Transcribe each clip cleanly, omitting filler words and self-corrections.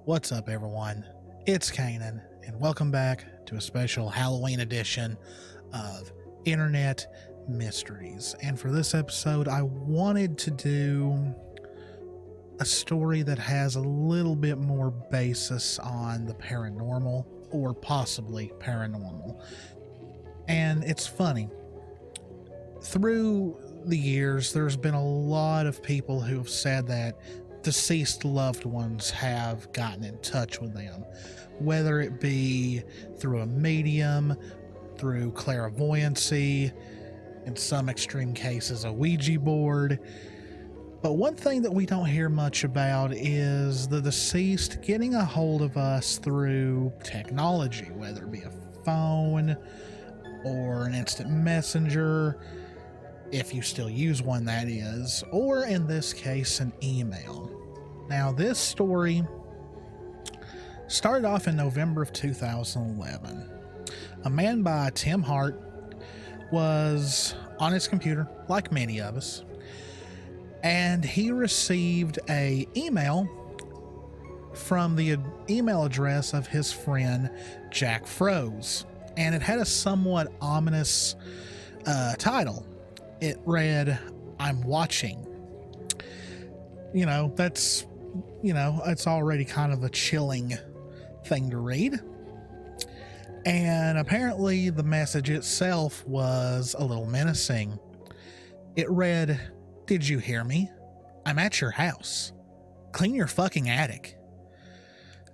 What's up, everyone? It's Kanan, and welcome back to a special Halloween edition of Internet Mysteries. And for this episode, I wanted to do a story that has a little bit more basis on the paranormal, or possibly paranormal. And it's funny. Through the years, there's been a lot of people who have said that deceased loved ones have gotten in touch with them, whether it be through a medium, through clairvoyancy, in some extreme cases a Ouija board. But one thing that we don't hear much about is the deceased getting a hold of us through technology, whether it be a phone or an instant messenger, if you still use one, that is, or in this case, an email. Now, this story started off in November of 2011. A man by Tim Hart was on his computer, like many of us, and he received an email from the email address of his friend Jack Froese, and it had a somewhat ominous title. It read, "I'm watching." It's already kind of a chilling thing to read. And apparently the message itself was a little menacing. It read, "Did you hear me? I'm at your house. Clean your fucking attic."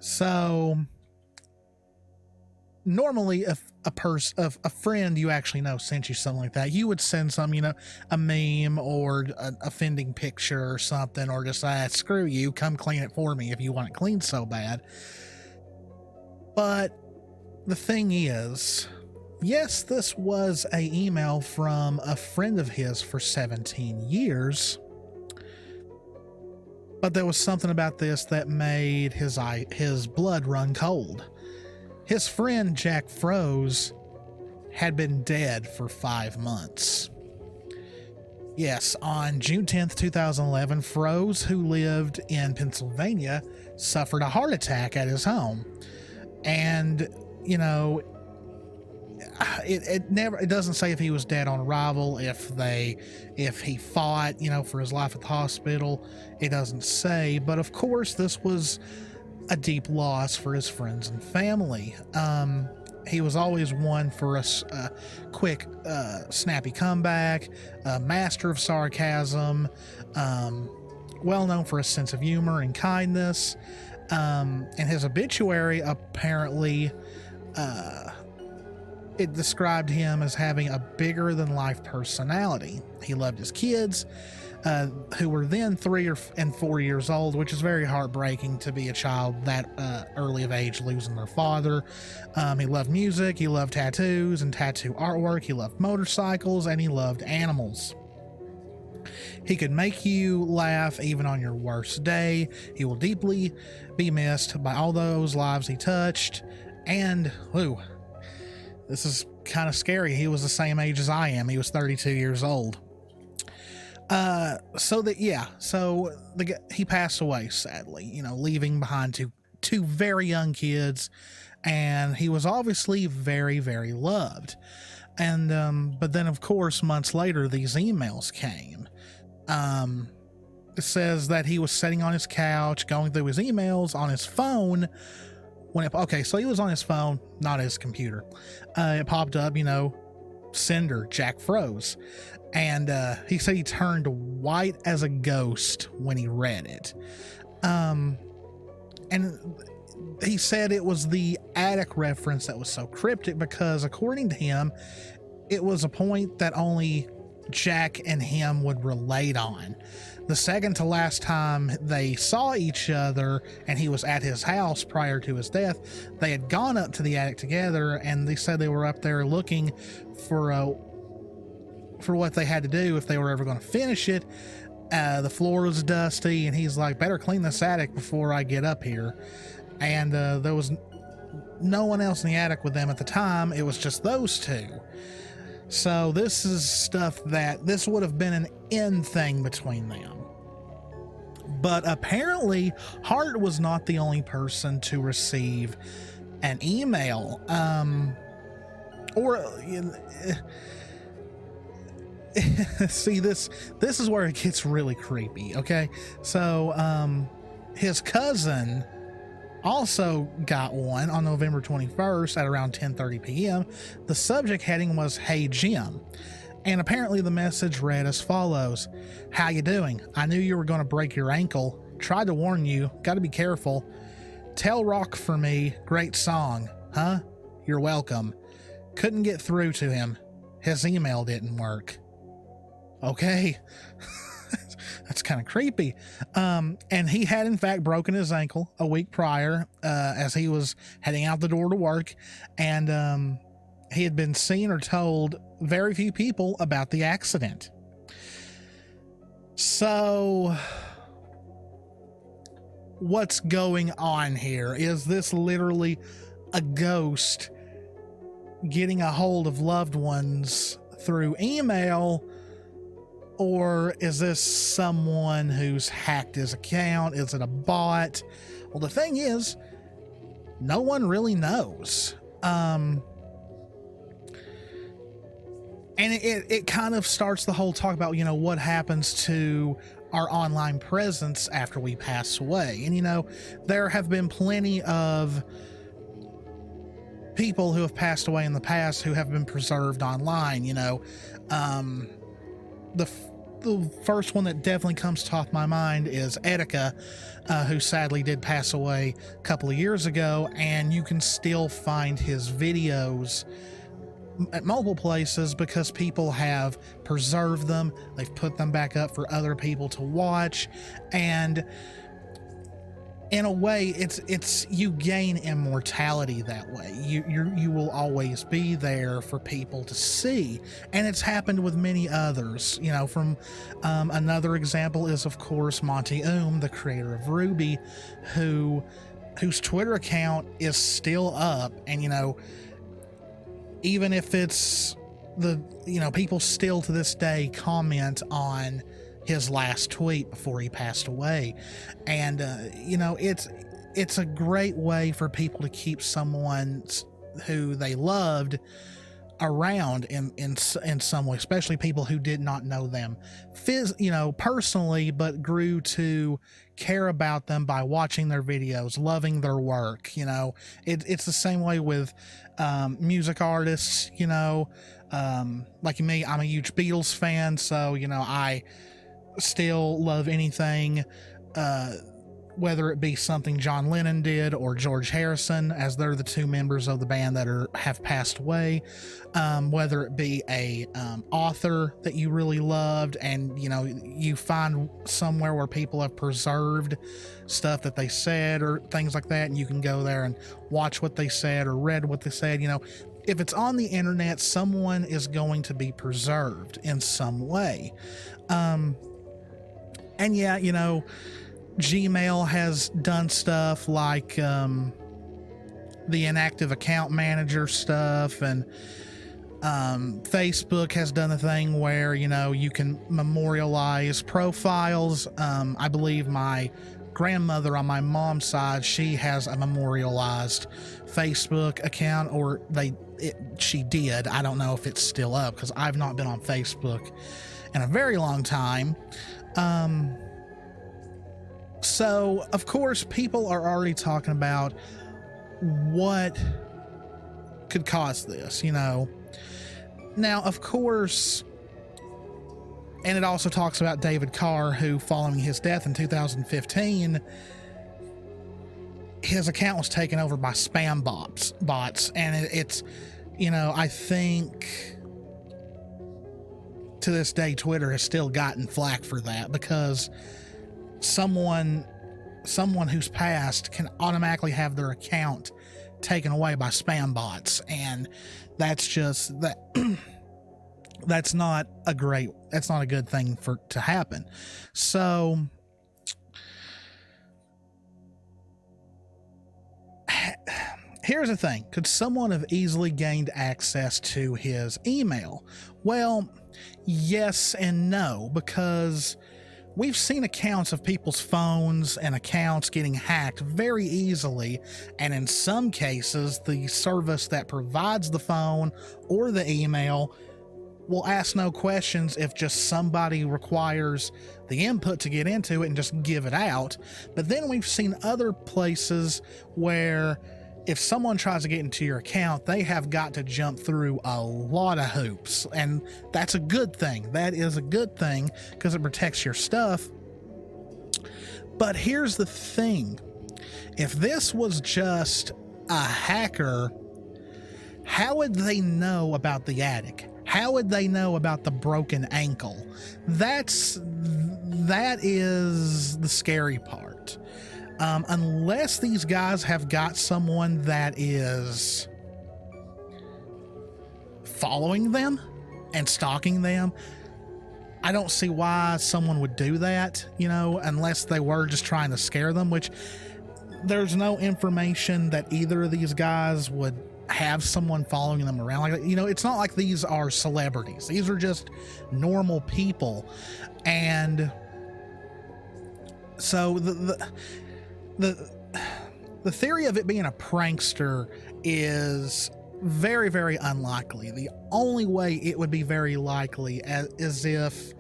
So normally, if a friend you actually know sent you something like that, you would send some, a meme or an offending picture or something, or just screw you, come clean it for me if you want it cleaned so bad. But the thing is, yes, this was an email from a friend of his for 17 years, but there was something about this that made his blood run cold. His friend Jack Froese had been dead for 5 months. Yes, on June 10th, 2011, Froese, who lived in Pennsylvania, suffered a heart attack at his home. And, it doesn't say if he was dead on arrival, if he fought, for his life at the hospital. It doesn't say, but of course this was a deep loss for his friends and family. He was always one for a quick, snappy comeback, a master of sarcasm, well known for a sense of humor and kindness. In his obituary, apparently, it described him as having a bigger than life personality. He loved his kids, who were then 3 and 4 years old, which is very heartbreaking to be a child that early of age losing their father. He loved music, he loved tattoos and tattoo artwork, he loved motorcycles, and he loved animals. He could make you laugh even on your worst day. He will deeply be missed by all those lives he touched. And, this is kind of scary. He was the same age as I am. He was 32 years old. He passed away, sadly, leaving behind two very young kids, and he was obviously very, very loved. And, but then of course, months later, these emails came. It says that he was sitting on his couch, going through his emails on his phone, so he was on his phone, not his computer. It popped up, sender, Jack Froese. And he said he turned white as a ghost when he read it. And he said it was the attic reference that was so cryptic because, according to him, it was a point that only Jack and him would relate on. The second to last time they saw each other, and he was at his house prior to his death, they had gone up to the attic together, and they said they were up there looking for what they had to do if they were ever going to finish it. The floor was dusty, and he's like, "Better clean this attic before I get up here." And there was no one else in the attic with them at the time. It was just those two. So this is stuff that this would have been an end thing between them. But apparently, Hart was not the only person to receive an email. See, this is where it gets really creepy. Okay, so his cousin also got one on November 21st at around 10:30 p.m. The subject heading was "Hey Jim," and apparently the message read as follows: "How you doing? I knew you were going to break your ankle. Tried to warn you. Got to be careful. Tell Rock for me. Great song, huh? You're welcome. Couldn't get through to him. His email didn't work." Okay. That's kind of creepy. And he had in fact broken his ankle a week prior, as he was heading out the door to work, and he had been seen or told very few people about the accident. So what's going on here? Is this literally a ghost getting a hold of loved ones through email? Or is this someone who's hacked his account? Is it a bot? Well, the thing is, no one really knows. And it kind of starts the whole talk about, what happens to our online presence after we pass away. And, there have been plenty of people who have passed away in the past who have been preserved online. The first one that definitely comes top of my mind is Etika, who sadly did pass away a couple of years ago, and you can still find his videos at multiple places because people have preserved them. They've put them back up for other people to watch, and in a way, it's you gain immortality that way. You will always be there for people to see, and it's happened with many others. From another example is of course Monty the creator of Ruby, whose Twitter account is still up, and even if it's people still to this day comment on his last tweet before he passed away. And it's a great way for people to keep someone who they loved around in some way, especially people who did not know them personally, but grew to care about them by watching their videos, loving their work. It's the same way with music artists. Like me, I'm a huge Beatles fan, so I still love anything, whether it be something John Lennon did or George Harrison, as they're the two members of the band that have passed away. Whether it be a author that you really loved, and you find somewhere where people have preserved stuff that they said or things like that, and you can go there and watch what they said or read what they said. If it's on the internet, someone is going to be preserved in some way. And yeah, Gmail has done stuff like the inactive account manager stuff, and Facebook has done the thing where you can memorialize profiles. I believe my grandmother on my mom's side, she has a memorialized Facebook account, or she did. I don't know if it's still up because I've not been on Facebook in a very long time. So of course people are already talking about what could cause this, Now, of course, and it also talks about David Carr, who, following his death in 2015, his account was taken over by spam bots, and it's, I think to this day, Twitter has still gotten flack for that, because someone who's passed can automatically have their account taken away by spam bots, and that's not a good thing to happen. So here's the thing. Could someone have easily gained access to his email? Well, yes and no, because we've seen accounts of people's phones and accounts getting hacked very easily, and in some cases, the service that provides the phone or the email will ask no questions if just somebody requires the input to get into it and just give it out. But then we've seen other places where if someone tries to get into your account, they have got to jump through a lot of hoops. And that's a good thing. That is a good thing because it protects your stuff. But here's the thing. If this was just a hacker, how would they know about the attic? How would they know about the broken ankle? That is the scary part. Unless these guys have got someone that is following them and stalking them, I don't see why someone would do that, unless they were just trying to scare them, which there's no information that either of these guys would have someone following them around like that. It's not like these are celebrities. These are just normal people. And so the theory of it being a prankster is very, very unlikely. The only way it would be very likely is if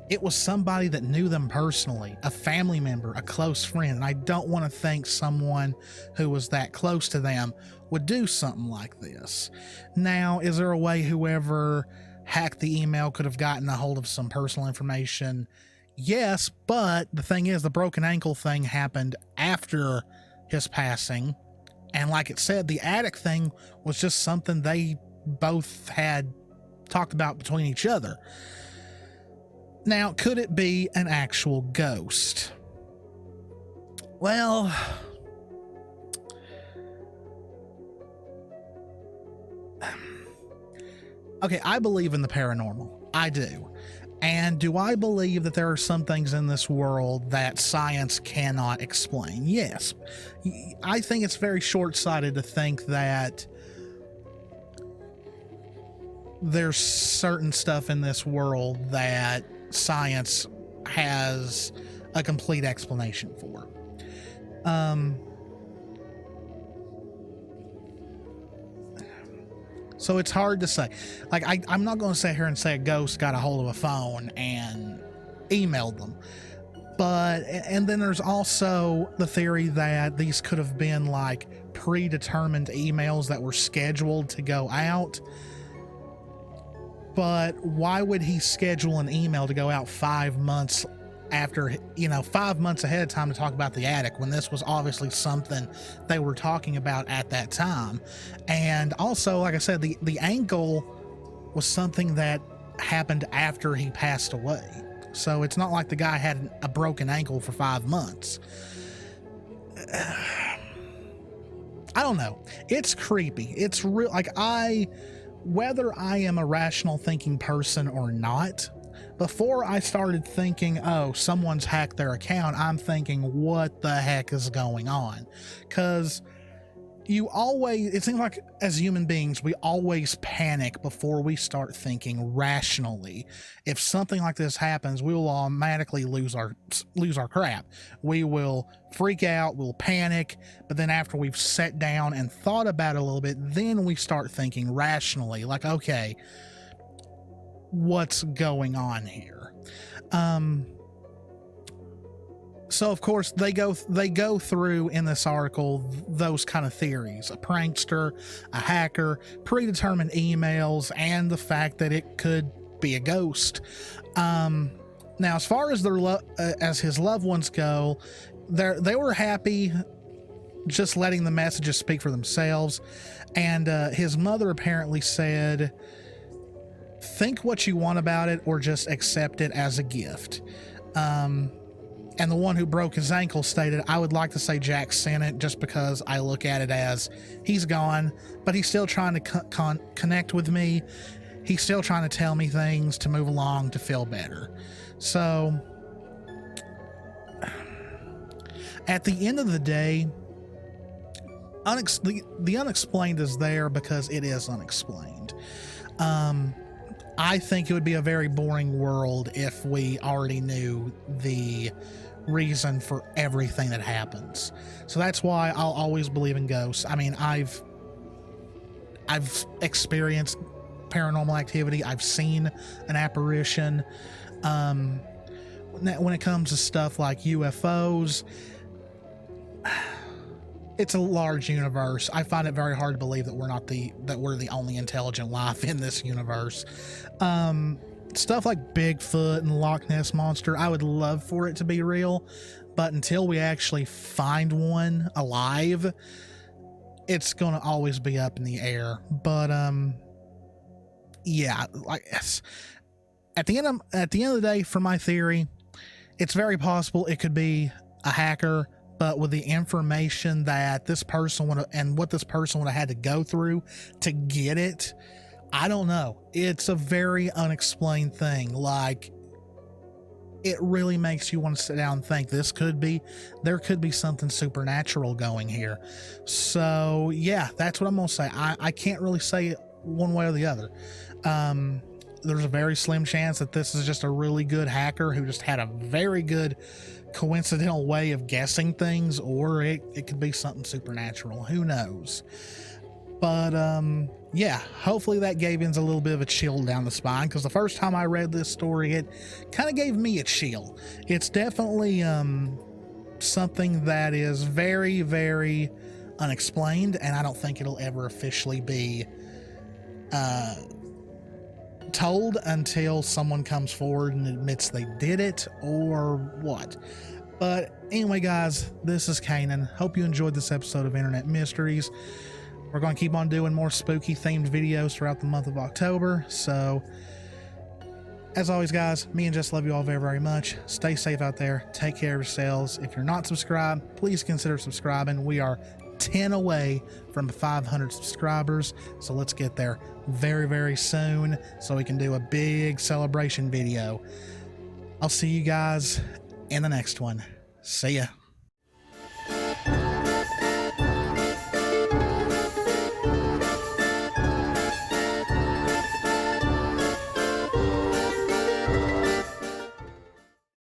it was somebody that knew them personally, a family member, a close friend. And I don't want to think someone who was that close to them would do something like this. Now, is there a way whoever hacked the email could have gotten a hold of some personal information? Yes, but the thing is, the broken ankle thing happened after his passing. And like it said, the attic thing was just something they both had talked about between each other. Now, could it be an actual ghost? Well, okay, I believe in the paranormal. I do. And do I believe that there are some things in this world that science cannot explain? Yes. I think it's very short-sighted to think that there's certain stuff in this world that science has a complete explanation for. So it's hard to say. Like, I'm not going to sit here and say a ghost got a hold of a phone and emailed them. And then there's also the theory that these could have been like predetermined emails that were scheduled to go out. But why would he schedule an email to go out 5 months after, 5 months ahead of time to talk about the attic when this was obviously something they were talking about at that time? And also, like I said, the ankle was something that happened after he passed away. So it's not like the guy had a broken ankle for 5 months. I don't know. It's creepy. It's real. Whether I am a rational thinking person or not, before I started thinking, oh, someone's hacked their account, I'm thinking, what the heck is going on? Because it seems like as human beings, we always panic before we start thinking rationally. If something like this happens, we will automatically lose our crap. We will freak out, we'll panic, but then after we've sat down and thought about it a little bit, then we start thinking rationally, like, okay, what's going on here? So of course they go through in this article those kind of theories: a prankster, a hacker, predetermined emails, and the fact that it could be a ghost. Now, as far as as his loved ones go, they were happy just letting the messages speak for themselves. And his mother apparently said, think what you want about it or just accept it as a gift. And the one who broke his ankle stated, I would like to say Jack sent it just because I look at it as he's gone, but he's still trying to connect with me. He's still trying to tell me things to move along, to feel better. So at the end of the day, the unexplained is there because it is unexplained. I think it would be a very boring world if we already knew the reason for everything that happens. So that's why I'll always believe in ghosts. I mean, I've experienced paranormal activity. I've seen an apparition. When it comes to stuff like UFOs, it's a large universe. I find it very hard to believe that we're the only intelligent life in this universe. Stuff like Bigfoot and Loch Ness Monster, I would love for it to be real, but until we actually find one alive, it's gonna always be up in the air. But yeah, like at the end of the day, for my theory, it's very possible it could be a hacker. But with the information that this person would have, and what this person would have had to go through to get it, I don't know. It's a very unexplained thing. Like, it really makes you want to sit down and think there could be something supernatural going here. So yeah, that's what I'm gonna say. I can't really say it one way or the other. There's a very slim chance that this is just a really good hacker who just had a very good coincidental way of guessing things, or it could be something supernatural. Who knows? But yeah, hopefully that gave you a little bit of a chill down the spine, because the first time I read this story, it kind of gave me a chill. It's definitely something that is very, very unexplained, and I don't think it'll ever officially be told until someone comes forward and admits they did it or what. But anyway, guys, this is Kanan. Hope you enjoyed this episode of Internet Mysteries. We're going to keep on doing more spooky themed videos throughout the month of October. So as always, guys, me and Jess love you all very, very much. Stay safe out there. Take care of yourselves. If you're not subscribed, please consider subscribing. We are 10 away from 500 subscribers, so let's get there very, very soon so we can do a big celebration video. I'll see you guys in the next one. See ya.